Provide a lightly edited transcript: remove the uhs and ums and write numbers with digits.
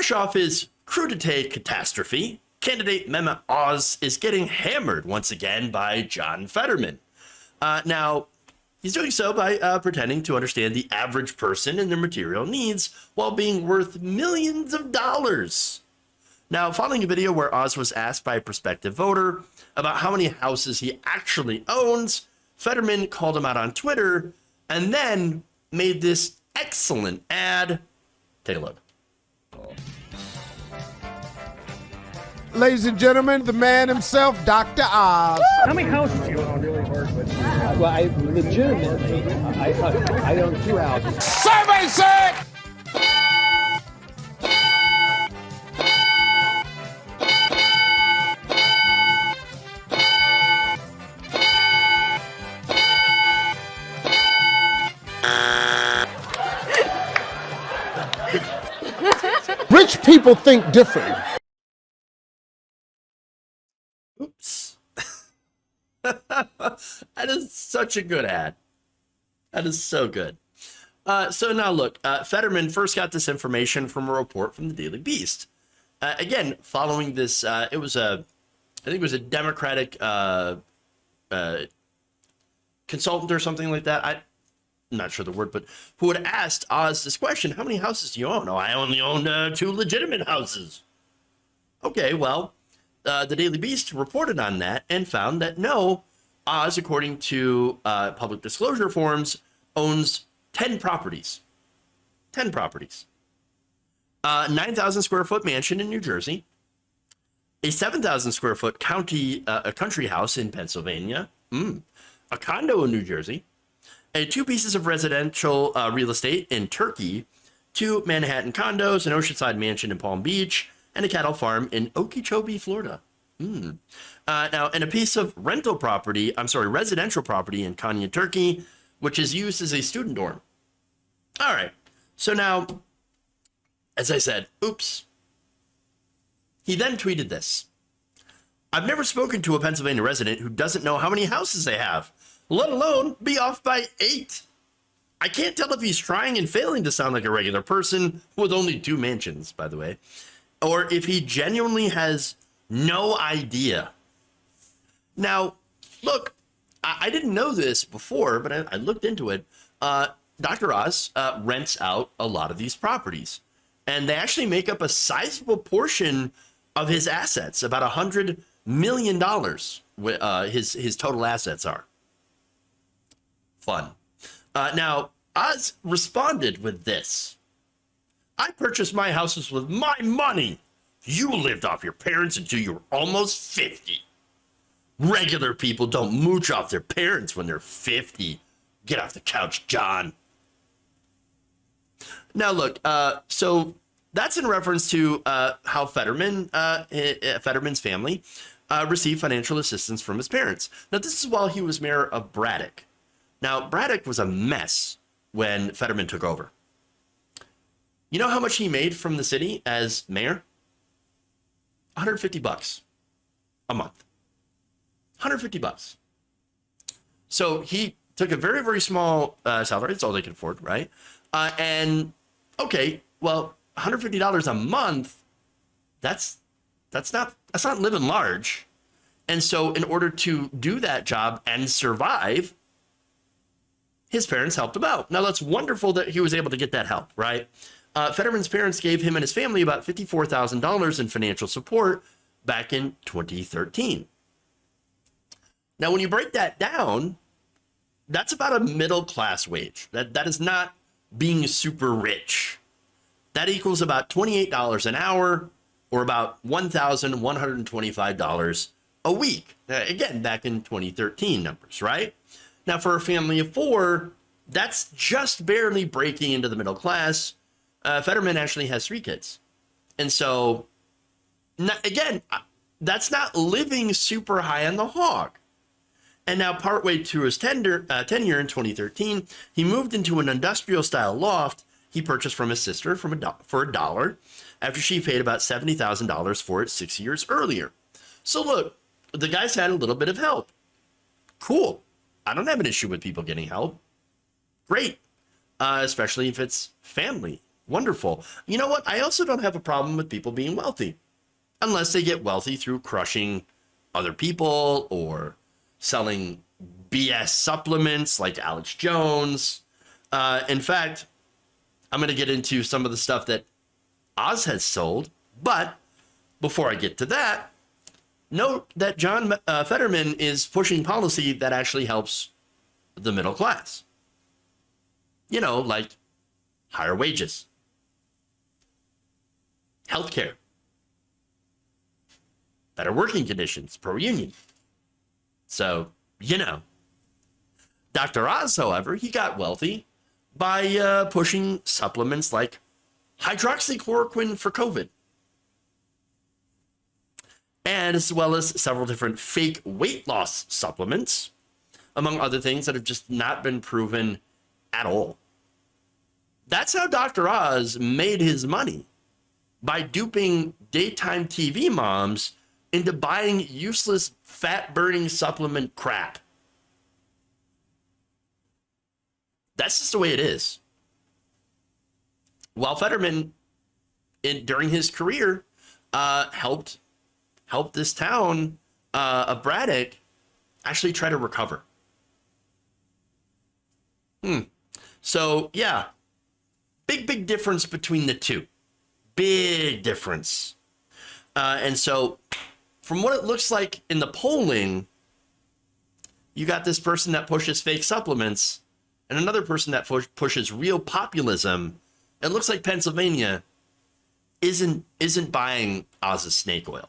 Fresh off his crudité catastrophe, candidate Mehmet Oz is getting hammered once again by John Fetterman. Now, he's doing so by pretending to understand the average person and their material needs while being worth millions of dollars. Now, following a video where Oz was asked by a prospective voter about how many houses he actually owns, Fetterman called him out on Twitter and then made this excellent ad. Take a look. Ladies and gentlemen, the man himself, Dr. Oz. How many houses do you own really work with? Well, I legitimately, I own 2 houses. Survey said! Rich people think different. Oops. That is such a good ad. That is so good. So now look, Fetterman first got this information from a report from the Daily Beast. Again, following this, I think it was a Democratic consultant or something like that. I'm not sure the word, but who had asked Oz this question: how many houses do you own? Oh, I only own 2 legitimate houses. Okay, well, the Daily Beast reported on that and found that no, Oz, according to public disclosure forms, owns 10 properties. 10 properties. 9,000 square foot mansion in New Jersey, a 7,000 square foot a country house in Pennsylvania, a condo in New Jersey, 2 pieces of residential real estate in Turkey, 2 Manhattan condos, an oceanside mansion in Palm Beach, and a cattle farm in Okeechobee, Florida. Now, and a piece of residential property in Konya, Turkey, which is used as a student dorm. All right. So now, as I said, oops. He then tweeted this: I've never spoken to a Pennsylvania resident who doesn't know how many houses they have, let alone be off by 8. I can't tell if he's trying and failing to sound like a regular person with only 2 mansions, by the way, or if he genuinely has no idea. Now, look, I didn't know this before, but I looked into it. Dr. Oz rents out a lot of these properties, and they actually make up a sizable portion of his assets. About $100 million his total assets are. Fun. Now, Oz responded with this: I purchased my houses with my money. You lived off your parents until you were almost 50. Regular people don't mooch off their parents when they're 50. Get off the couch, John. Now, look, so that's in reference to how Fetterman's family received financial assistance from his parents. Now, this is while he was mayor of Braddock. Now, Braddock was a mess when Fetterman took over. You know how much he made from the city as mayor? $150 a month. $150. So he took a very, very small salary. That's all they could afford, right? And okay, well, $150 a month, that's not living large. And so in order to do that job and survive, his parents helped him out. Now, that's wonderful that he was able to get that help, right? Fetterman's parents gave him and his family about $54,000 in financial support back in 2013. Now, when you break that down, that's about a middle-class wage. That is not being super rich. That equals about $28 an hour, or about $1,125 a week. Again, back in 2013 numbers, right? Now, for a family of 4, that's just barely breaking into the middle class. Fetterman actually has 3 kids. And so, again, that's not living super high on the hog. And now, partway through his tenure in 2013, he moved into an industrial-style loft he purchased from his sister for $1 after she paid about $70,000 for it 6 years earlier. So look, the guy's had a little bit of help. Cool. I don't have an issue with people getting help. Great. Especially if it's family. Wonderful. You know what? I also don't have a problem with people being wealthy, unless they get wealthy through crushing other people or selling BS supplements like Alex Jones. In fact, I'm going to get into some of the stuff that Oz has sold. But before I get to that, note that John Fetterman is pushing policy that actually helps the middle class. You know, like higher wages, healthcare, better working conditions, pro-union. So, you know. Dr. Oz, however, he got wealthy by pushing supplements like hydroxychloroquine for COVID, and as well as several different fake weight loss supplements, among other things that have just not been proven at all. That's how Dr. Oz made his money, by duping daytime TV moms into buying useless fat-burning supplement crap. That's just the way it is. While Fetterman, during his career, helped this town of Braddock actually try to recover. So, yeah, big difference between the two. Big difference. And so, from what it looks like in the polling, you got this person that pushes fake supplements and another person that pushes real populism. It looks like Pennsylvania isn't buying Oz's snake oil.